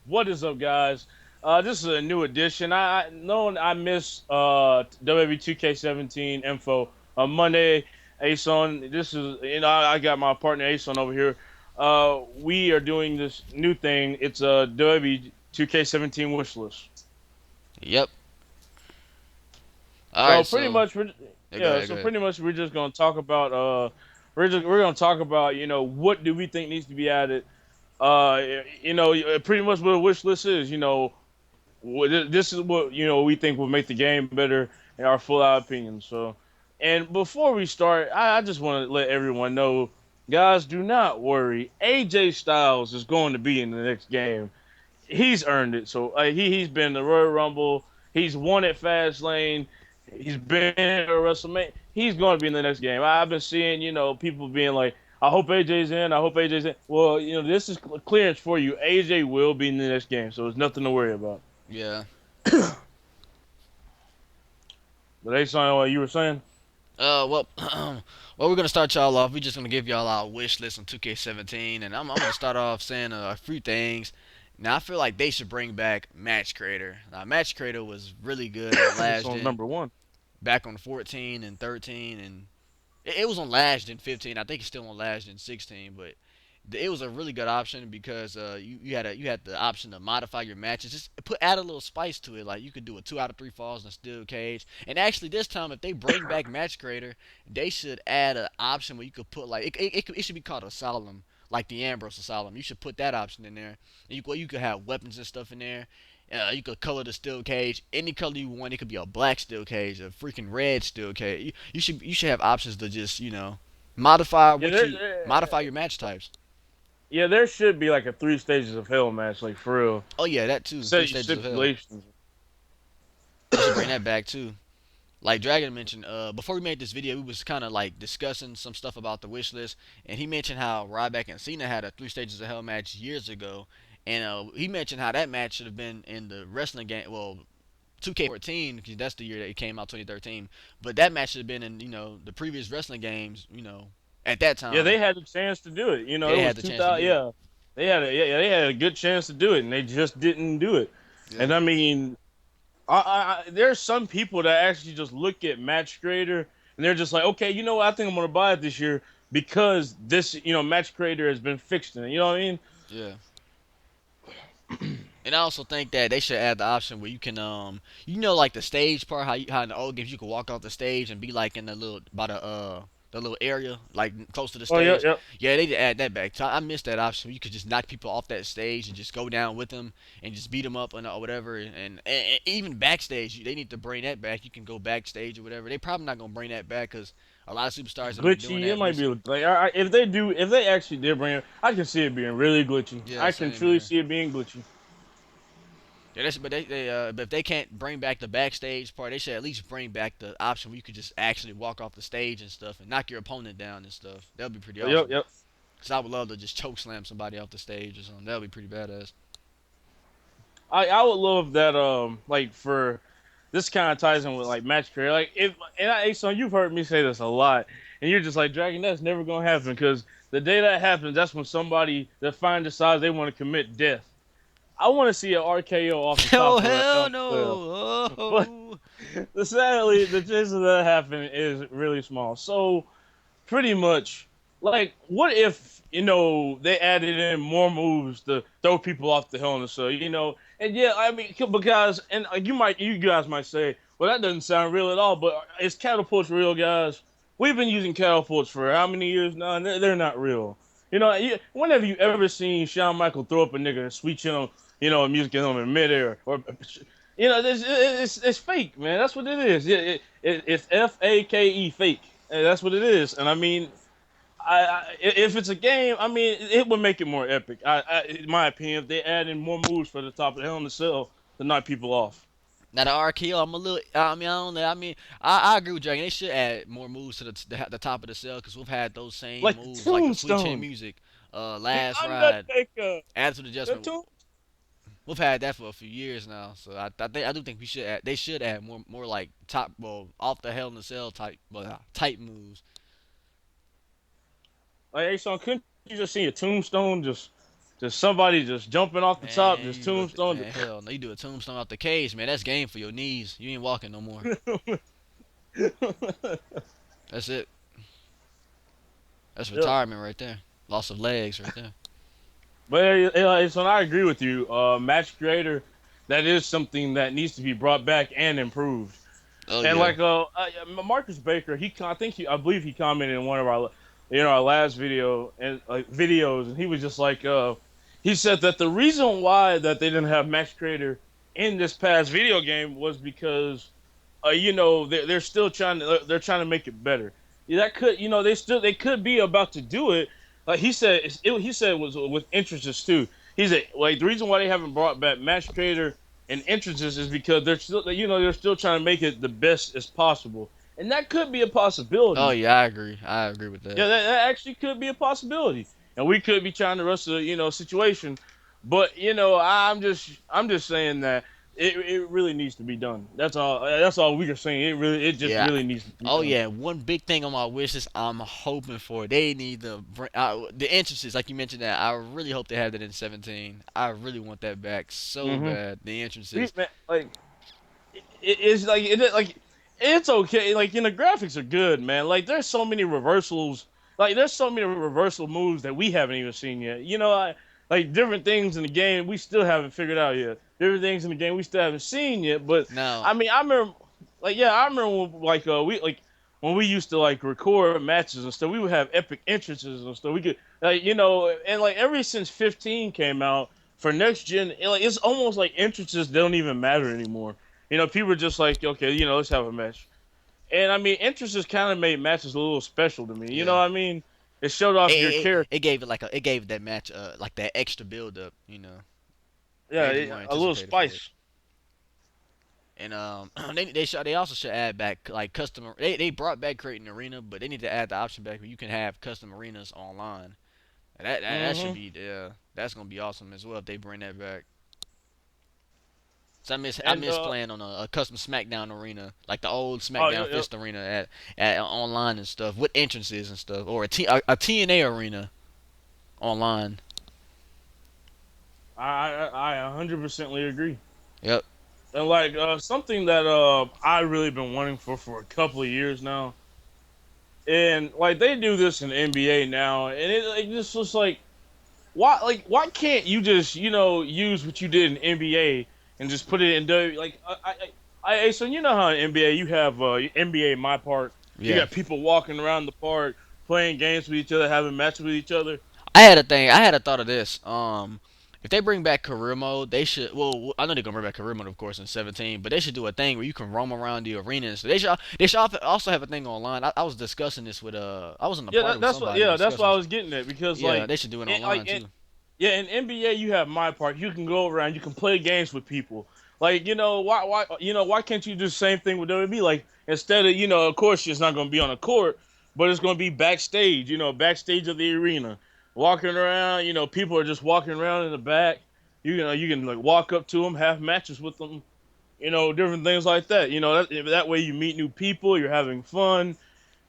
What is up, guys? This is a new edition. I know I missed WWE 2K17 info on Monday. Ason, this is I got my partner Ason over here. We are doing this new thing. It's a WWE 2K17 wish list. Yep. All So right. pretty So much, we're, yeah, go yeah. ahead. Go So ahead. pretty much, we're just gonna talk about we're gonna talk about what do we think needs to be added. Pretty much what a wish list is. This is what we think will make the game better in our full out opinion. So, and before we start, I just want to let everyone know, guys, do not worry. AJ Styles is going to be in the next game. He's earned it. So he's been in the Royal Rumble. He's won at Fastlane. He's been at WrestleMania. He's going to be in the next game. I've been seeing people being like, I hope AJ's in. I hope AJ's in. Well, this is clearance for you. AJ will be in the next game, so there's nothing to worry about. Yeah. But they saying what you were saying. Well, well, we're gonna start y'all off. We're just gonna give y'all our wish list on 2K17, and I'm gonna start off saying a few things. Now, I feel like they should bring back Match Creator. Now, Match Creator was really good on This Last one's Gen, number one. back on 14 and 13, and it was on Last Gen 15. I think it's still on Last Gen 16, but it was a really good option because you had the option to modify your matches. Just add a little spice to it. Like you could do a 2 out of 3 falls in a steel cage. And actually, this time if they bring back Match Creator, they should add an option where you could put like it should be called Asylum, like the Ambrose Asylum. You should put that option in there. And you could have weapons and stuff in there. You could color the steel cage any color you want. It could be a black steel cage, a freaking red steel cage. You should have options to just modify Yeah, modify your match types. there should be like a three stages of hell match, like for real. Oh yeah, that too. Three Set stages of hell. stipulations. They should bring that back too. Like Dragon mentioned, before we made this video, we was kind of like discussing some stuff about the wish list, and he mentioned how Ryback and Cena had a three stages of hell match years ago, and he mentioned how that match should have been in the wrestling game. Well, 2K14, because that's the year that it came out, 2013. But that match should have been in the previous wrestling games. At that Yeah, time they had the chance to do it. they It was had the chance to 2000. do it. Yeah, they had a good chance to do it, and they just didn't do it. Yeah. And I mean, there's some people that actually just look at Match Creator and they're just like, okay, you know what? I think I'm gonna buy it this year because this, Match Creator has been fixed in it. You know what I mean? Yeah. And I also think that they should add the option where you can like the stage part, how in the old games you could walk off the stage and be like in the little by the little area like close to the Oh yeah, stage. yeah. Yeah, they need to add that back. So I missed that option where you could just knock people off that stage and just go down with them and just beat them up or whatever. And even backstage, they need to bring that back. You can go backstage or whatever. They probably not gonna bring that back because a lot of superstars have been doing Glitchy. It that might be recently. like if they actually did bring it, I can see it being really glitchy. Yeah, I can same truly here. see it being glitchy. Yeah, but if they can't bring back the backstage part, they should at least bring back the option where you could just actually walk off the stage and stuff and knock your opponent down and stuff. That would be pretty Yep, awesome. yep. Cause I would love to just choke slam somebody off the stage or something. That would be pretty badass. I would love that like for this kind of ties in with like match career. Like if and son, you've heard me say this a lot, and you're just like Dragon. That's never gonna happen because the day that happens, that's when somebody that finally decides they want to commit death. I want to see an RKO off the Oh top of the hell L12. no! But Oh. sadly, the chance of that happening is really small. So pretty much, like, what if they added in more moves to throw people off the Hell in the Cell? And yeah, I mean, because and you guys might say, well, that doesn't sound real at all. But is catapults real, guys? We've been using catapults for how many years now, and they're not real. When have you ever seen Shawn Michael throw up a nigga and sweet chin on, a music in midair, or it's fake, man. That's what it is. It's FAKE, fake. And that's what it is. And I mean, if it's a game, I mean, it would make it more epic. In my opinion, if they add in more moves for the top of the Hell in the Cell to knock people off. Now the RKO, I'm a little. I mean, I don't know. I mean, I agree with Dragon. They should add more moves to the top of the cell because we've had those same Like the moves like the Sweet Chin Tombstone, Music, the Last Ride, Undertaker, Attitude the Adjustment. tomb. We've had that for a few years now, so I do think they should add more like top off the Hell in the Cell type moves. Like, hey, son, couldn't you just see a Tombstone just Just somebody just jumping off the top, Man, just tombstone. man, hell no, you do a tombstone out the cage, man. That's game for your knees. You ain't walking no more. That's it. That's Yep. retirement right there. Loss of legs right there. But so I agree with you. Match creator, that is something that needs to be brought back and improved. Oh And yeah. like Marcus Baker, I believe he commented in one of our our last video and like videos, and he was just like he said that the reason why that they didn't have match creator in this past video game was because they're still they're trying to make it better. Yeah, that could they could be about to do it. Like he said, he said it was with entrances too. He said like the reason why they haven't brought back match creator and entrances is because they're still trying to make it the best as possible, and that could be a Oh possibility. yeah, I agree. I agree with that. Yeah, that actually could be a possibility, and we could be trying to rush the situation. But I'm just saying that it really needs to be done. That's all we are saying. It just Yeah. really needs to be Oh done. yeah. One big thing on my wish list, I'm hoping for. They need the the entrances, like you mentioned that. I really hope they have that in 17. I really want that back so Hmm. bad. The entrances. Man, like it's like it's okay. Like the graphics are good, man. Like there's so many reversals. Like there's so many reversal moves that we haven't even seen yet. Like different things in the game we still haven't figured out yet. Different things in the game we still haven't seen yet. But Now, I mean, I remember, like yeah, I remember when, when we used to like record matches and stuff. We would have epic entrances and stuff. We could and like ever since 15 came out for next gen, it's almost like entrances don't even matter anymore. People are just like, okay, let's have a match. And I mean, interest has kind of made matches a little special to me. You know yeah. what I mean? It showed off your character. It gave it it gave that match like that extra build up, Yeah, made you more a little anticipated for it. spice. And they also should add back like custom. They brought back creating arena, but they need to add the option back where you can have custom arenas online. And that should Hmm. be that's gonna be awesome as well if they bring that back. So I And miss playing on a custom SmackDown arena like the old oh SmackDown yeah, Fist arena at online and stuff with entrances and stuff, or a TNA arena online. I 100% agree. Yep. And like something that I really been wanting for a couple of years now, and like they do this in the NBA now, and it just looks why can't you just use what you did in NBA and just put it in W like so how in NBA you have NBA my part, you Yeah. got people walking around the park playing games with each other, having matches with each other. I had a thought of this. If they bring back career mode, they should. Well, I know they're gonna bring back career mode, of course, in 17. But they should do a thing where you can roam around the arenas. So they should also have a thing online. I was discussing this with I was in a Yeah, party with somebody that's what discussing I this. was getting at because Yeah, like they should do it it, online too. yeah, in NBA you have my part. You can go around, you can play games with people. Like why can't you do the same thing with WWE? Like instead of of course it's not going to be on a court, but it's going to be backstage. Backstage of the arena, walking around. People are just walking around in the back. You can like walk up to them, have matches with them. Different things like that. That way you meet new people. You're having fun.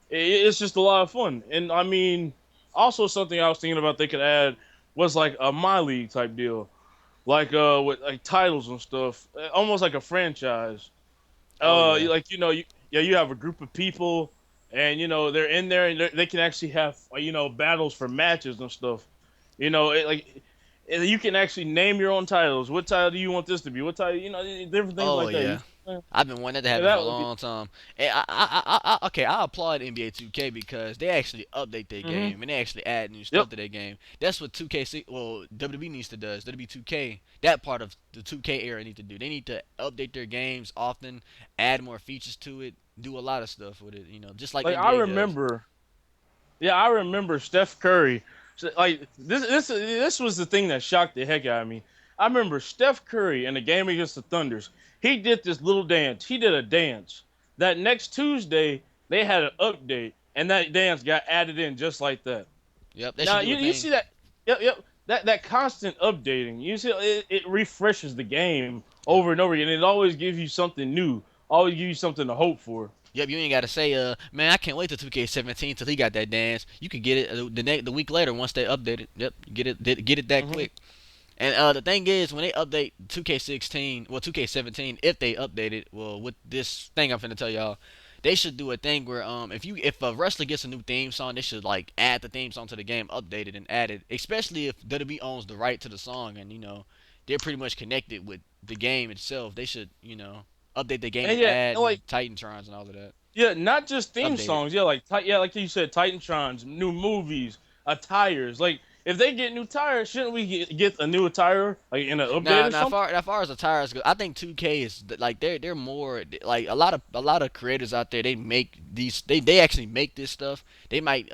It's just a lot of fun. And I mean, also something I was thinking about they could add was like a my league type deal, like with like titles and stuff, almost like a franchise. Oh yeah. You have a group of people, and they're in there and they can actually have battles for matches and stuff. You can actually name your own titles. What title do you want this to be? What title? Different things Oh like that. yeah. I've been wanting that to Yeah, happen for a that would be. long time. And okay, I applaud NBA 2K because they actually update their Hmm. game and they actually add new Yep. stuff to their game. That's what 2K, WWE needs to do. WWE 2K, that part of the 2K era need to do. They need to update their games often, add more features to it, do a lot of stuff with it. Just like Like I NBA does. remember. Yeah, I remember Steph Curry. Like this was the thing that shocked the heck out of me. I remember Steph Curry in the game against the Thunders. He did this little dance. He did a dance. That next Tuesday they had an update, and that dance got added in just like that. Yep, they Now should do a you thing. see that? Yep, yep. That constant updating. You see, it refreshes the game Yep. over and over again. It always gives you something new. Always gives you something to hope for. Yep, you ain't gotta say, man, I can't wait till 2K17 till he got that dance. You can get it the week later once they update it. Yep, get it that Hmm. quick. And the thing is, when they update 2K16, well 2K17, if they update it, well with this thing I'm finna tell y'all, they should do a thing where if a wrestler gets a new theme song, they should like add the theme song to the game, update it and add it. Especially if WWE owns the right to the song and they're pretty much connected with the game itself. They should update the game And and yeah, add and new like Titantrons and all of that. yeah, not just theme Update it. songs. Yeah, like like you said, Titantrons, new movies, tires. Like if they get new tires, shouldn't we get a new attire like in an update Now, or now, something? far as the tires go, I think 2K is like they're more like a lot of creators out there. They make these. They actually make this stuff. They might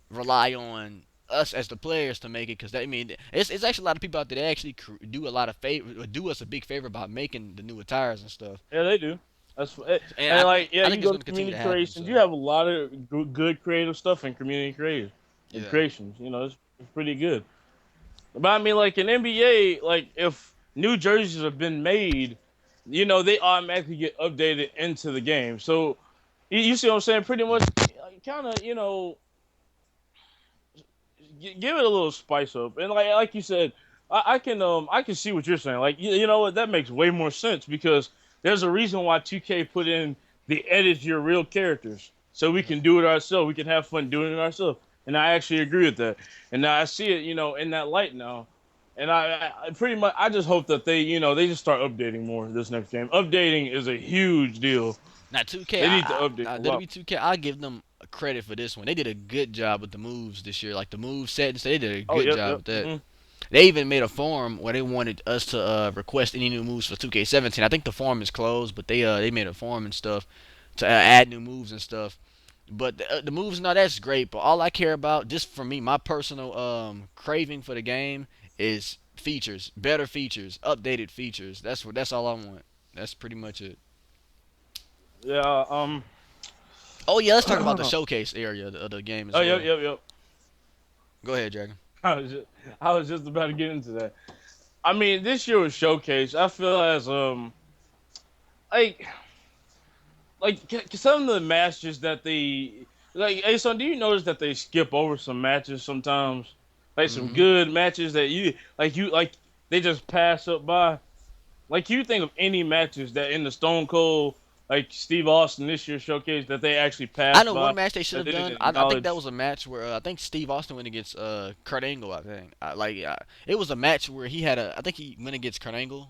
rely on us as the players to make it because I mean it's actually a lot of people out there that actually do a lot of favor do us a big favor by making the newer tires and stuff. Yeah, they do. And And I like think yeah, I you think it's go to going to continue to community happen. creations. So You have a lot of good creative stuff in community yeah. creations. It's pretty good. But I mean, like in NBA, like if new jerseys have been made, they automatically get updated into the game. So you see what I'm saying? Pretty much, kind of, give it a little spice up. And like you said, I can see what you're saying. Like you know what, that makes way more sense because there's a reason why 2K put in the edit your real characters, so we can do it ourselves. We can have fun doing it ourselves. And I actually agree with that. And now I see it, in that light now. And I pretty much I just hope that they just start updating more this next game. Updating is a huge deal. Now 2K, They need to update a lot. WWE 2K, I give them credit for this one. They did a good job with the moves this year, like the move settings. They did a Oh, good yep, job yep. with that. Hmm. They even made a forum where they wanted us to request any new moves for 2K17. I think the forum is closed, but they made a forum and stuff to add new moves and stuff. But the moves, no, that's great. But all I care about, just for me, my personal craving for the game is features, better features, updated features. That's all I want. That's pretty much it. Yeah. Oh yeah, let's talk about the Oh, showcase area of the game as yep, well. yep, yep. Go ahead, Dragon. I was just about to get into that. I mean, this year was showcase. I feel as like some of the matches that they like. Hey, son, do you notice that they skip over some matches sometimes? Like some Hmm. good matches that you like they just pass up by. Like you think of any matches that in the Stone Cold like Steve Austin this year showcase that they actually I passed know by one match they should that have they done. didn't I think that acknowledge. was a match where I think Steve Austin went against Kurt Angle. I think it was a match where he had a. I think he went against Kurt Angle.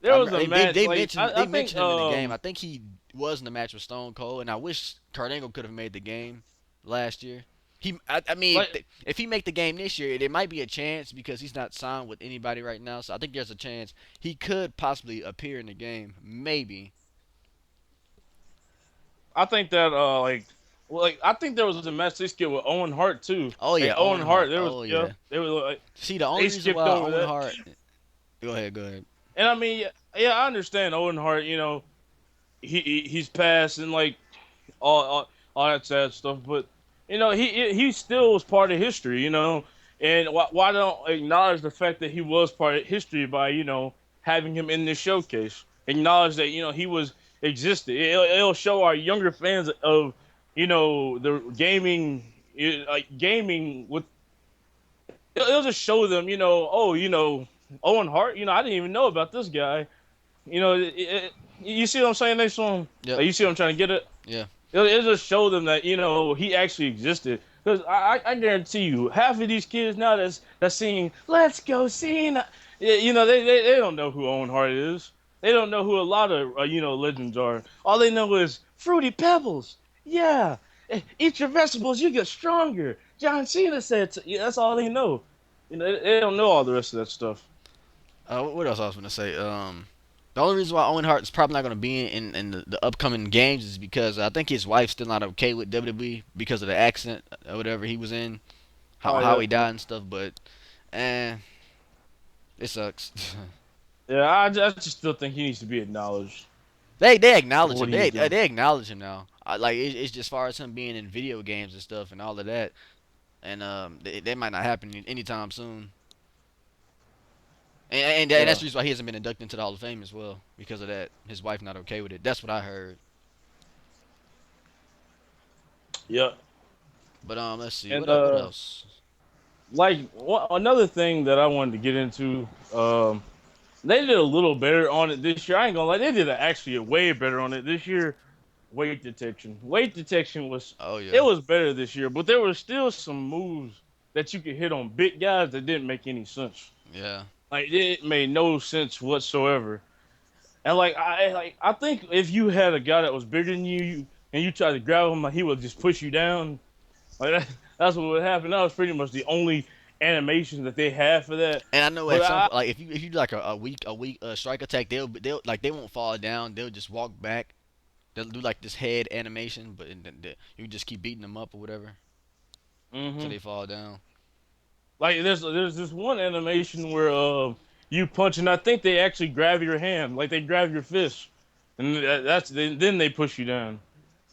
There was a match They like mentioned I they think mentioned him in the game. I think he was in the match with Stone Cold, and I wish Kurt Angle could have made the game last year. I mean, like if he make the game this year, there might be a chance because he's not signed with anybody right now. So I think there's a chance he could possibly appear in the game, maybe. I think that like I think there was a match they skipped with Owen Hart too. Oh Like yeah, Owen Owen Hart, Hart. there was Oh yeah, yeah. they were like See, the only they reason skipped why over Owen that. Hart. Go ahead. Go ahead. And I mean, yeah, I understand Owen Hart. He's passed and like all that sad stuff, but he still was part of history. And why don't acknowledge the fact that he was part of history by having him in this showcase? Acknowledge that he was existed. It'll show our younger fans of the gaming, like gaming with. It'll just show them, oh, Owen Hart. I didn't even know about this guy. You see what I'm saying? Next one, Yep. like, you see what I'm trying to get at? Yeah. It'll just show them that he actually existed. Because I guarantee you, half of these kids now that's singing "Let's Go Cena," they don't know who Owen Hart is. They don't know who a lot of legends are. All they know is Fruity Pebbles. Yeah, eat your vegetables, you get stronger. John Cena said, yeah, that's all they know. They don't know all the rest of that stuff. What else I was gonna say? The only reason why Owen Hart is probably not gonna be in the upcoming games is because I think his wife's still not okay with WWE because of the accident or whatever he was in, Oh how yeah, he died and stuff. But, eh, it sucks. yeah. I just still think he needs to be acknowledged They for acknowledge what him. he's done. They acknowledge him now. Like it's just as far as him being in video games and stuff and all of that. And that might not happen anytime soon. And that's Yeah. the reason why he hasn't been inducted into the Hall of Fame as well because of that. His wife not okay with it. That's what I heard. Yeah, But let's see and what else. another thing that I wanted to get into, they did a little better on it this year. I ain't gonna lie, they did actually a way better on it this year. Weight detection. Weight detection was Oh it yeah, was better this year, but there were still some moves that you could hit on big guys that didn't make any sense. yeah. Like it made no sense whatsoever. And I think if you had a guy that was bigger than you and you tried to grab him, like he would just push you down. Like that's what would happen. That was pretty much the only animation that they had for that. And I know But at some I point, like if you do like a weak strike attack, they'll like they won't fall down. They'll just walk back. They'll do like this head animation, but you just keep beating them up or whatever till hmm they fall down. like there's this one animation where you punch and I think they actually grab your hand, like they grab your fist, and then they push you down.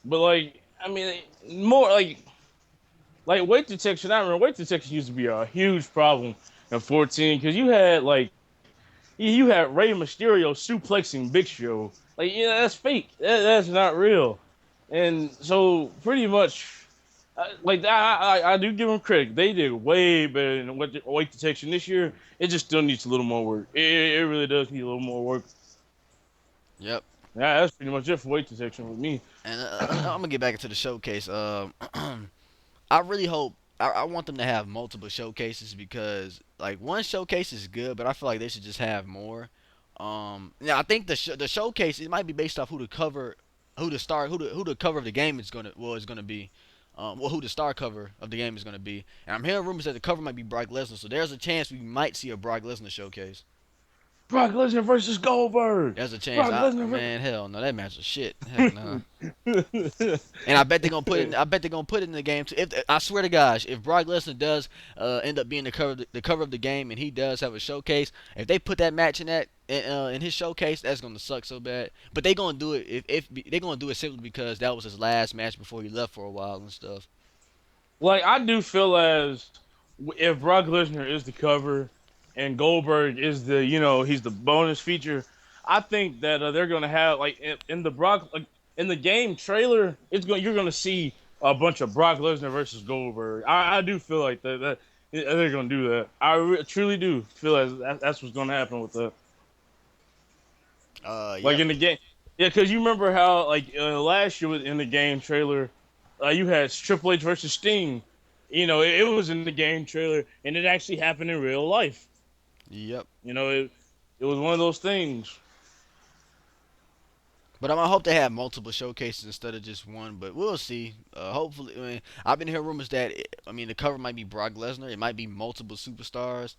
But like I mean more like weight detection. I remember weight detection used to be a huge problem in 14 because you had Rey Mysterio suplexing Big Show. Like, yeah, that's fake. That's not real. And so, pretty much, I do give them credit. They did way better than what weight detection this year. It just still needs a little more work. It really does need a little more work. Yep. Yeah, that's pretty much it for weight detection with me. And I'm gonna get back into the showcase. I really hope I want them to have multiple showcases because like one showcase is good, but I feel like they should just have more. Now I think the showcase it might be based off who the cover of the game is gonna be. Who the star cover of the game is gonna be. And I'm hearing rumors that the cover might be Brock Lesnar, so there's a chance we might see a Brock Lesnar showcase. Brock Lesnar versus Goldberg. There's a chance. Brock Lesnar. Man, hell no, that match was shit. Heck no. And I bet they're gonna put it. I bet they're gonna put it in the game too. If I swear to gosh, if Brock Lesnar does end up being the cover of the game, and he does have a showcase, if they put that match in his showcase, that's gonna suck so bad. But they gonna do it if they're gonna do it simply because that was his last match before he left for a while and stuff. Like I do feel as if Brock Lesnar is the cover and Goldberg is the he's the bonus feature. I think that they're gonna have like in the Brock like, in the game trailer. You're gonna see a bunch of Brock Lesnar versus Goldberg. I do feel like that they're gonna do that. Truly do feel as that's what's gonna happen with that. Like Yep. in the game, yeah, because you remember how like last year in the game trailer, you had Triple H versus Sting. It was in the game trailer, and it actually happened in real life. Yep. It was one of those things. But I hope they have multiple showcases instead of just one. But we'll see. Hopefully, I mean, I've been hearing rumors that the cover might be Brock Lesnar. It might be multiple superstars.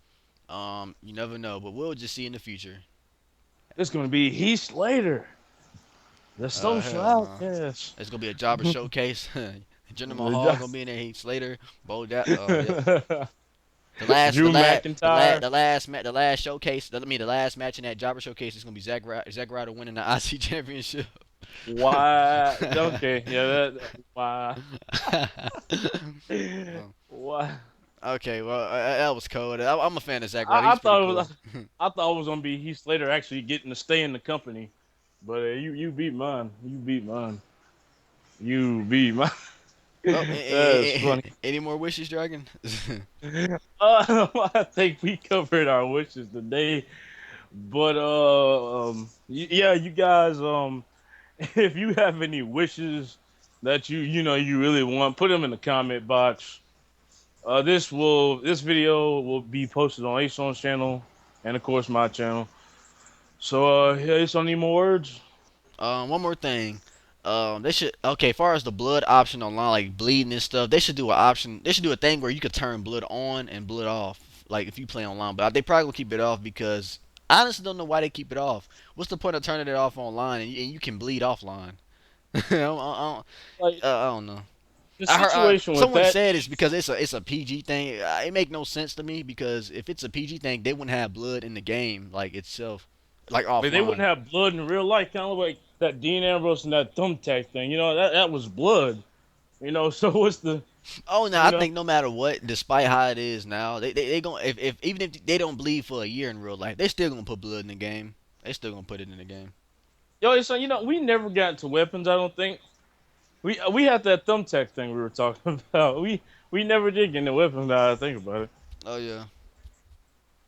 You never know, but we'll just see in the future. It's going to be Heath Slater, the social Hell no. outcast. It's gonna be a jobber showcase. Jinder Mahal gonna be in there. Heath Slater, Bo Da. Yep. The last, the Drew last, McIntyre. the last showcase. The last match in that jobber showcase is gonna be Zack Ryder winning the IC championship. Why? Okay, yeah, why? Why? Okay, well, that was cold. I'm a fan of Zack Ryder. I He's pretty thought it cool. was. I thought it was gonna be Heath Slater actually getting to stay in the company, but you beat mine. You beat mine. You beat mine. Well, That's funny. any more wishes, Dragon? I think we covered our wishes today, but yeah, you guys, if you have any wishes that you really want, put them in the comment box. This video will be posted on Ason's channel and of course my channel. So yeah, Ason, any more words? One more thing. They should as far as the blood option online, like bleeding and stuff, they should do an option. They should do a thing where you could turn blood on and blood off, like if you play online. But they probably will keep it off because I honestly don't know why they keep it off. What's the point of turning it off online and you can bleed offline? Like I don't know. the I heard situation with someone that. said it's because it's a PG thing. It make no sense to me because if it's a PG thing, they wouldn't have blood in the game like itself, like Like they offline. wouldn't have blood in real life, kind of like that Dean Ambrose and that thumbtack thing. That was blood. So what's the Oh no, you I know think no matter what, despite how it is now, they gonna if even if they don't bleed for a year in real life, they still gonna put blood in the game. They still gonna put it in the game. yo, so we never got into weapons. I don't think. We had that thumbtack thing we were talking about. We never did get the weapons. Now I think about it. Oh yeah.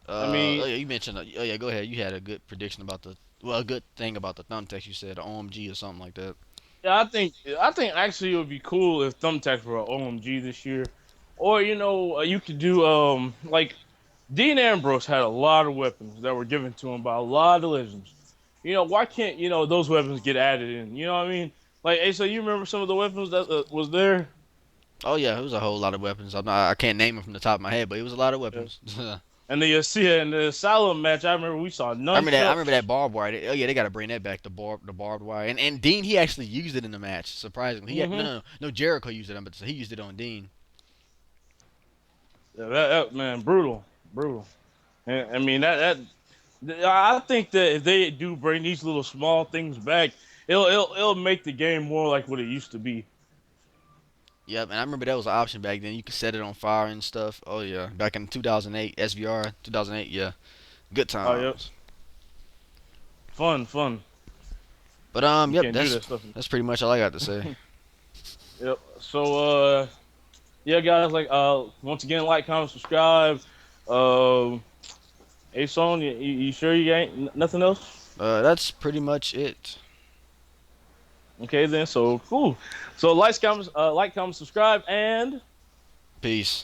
I mean, Oh yeah, you mentioned. Oh yeah, go ahead. You had a good prediction about the. Well, a good thing about the thumbtacks. You said OMG or something like that. yeah, I think actually it would be cool if thumbtacks were a OMG this year, or you could do like Dean Ambrose had a lot of weapons that were given to him by a lot of legends. Why can't those weapons get added in? You know what I mean? Like, hey, so you remember some of the weapons that was there? Oh yeah, it was a whole lot of weapons. I can't name them from the top of my head, but it was a lot of Yeah. weapons. And the see in the Asylum match, I remember we saw I remember nunchucks. that barbed wire. Oh yeah, they got to bring that back. The barbed wire. And Dean, he actually used it in the match. Surprisingly, Hmm. no Jericho used it, but he used it on Dean. Yeah, that man, brutal, brutal. And, I mean I think that if they do bring these little small things back, it'll make the game more like what it used to be. Yep, and I remember that was an option back then. You could set it on fire and stuff. Oh yeah, back in 2008, SVR 2008. Yeah, good Oh, yep, times. fun, fun. But You yep, can't do that stuff. that's pretty much all I got to say. Yep. So yeah, guys, like once again, like, comment, subscribe. Um, hey, Son, you sure you ain't nothing else? That's pretty much it. Okay, then. So cool. So like, comment, subscribe, and Peace.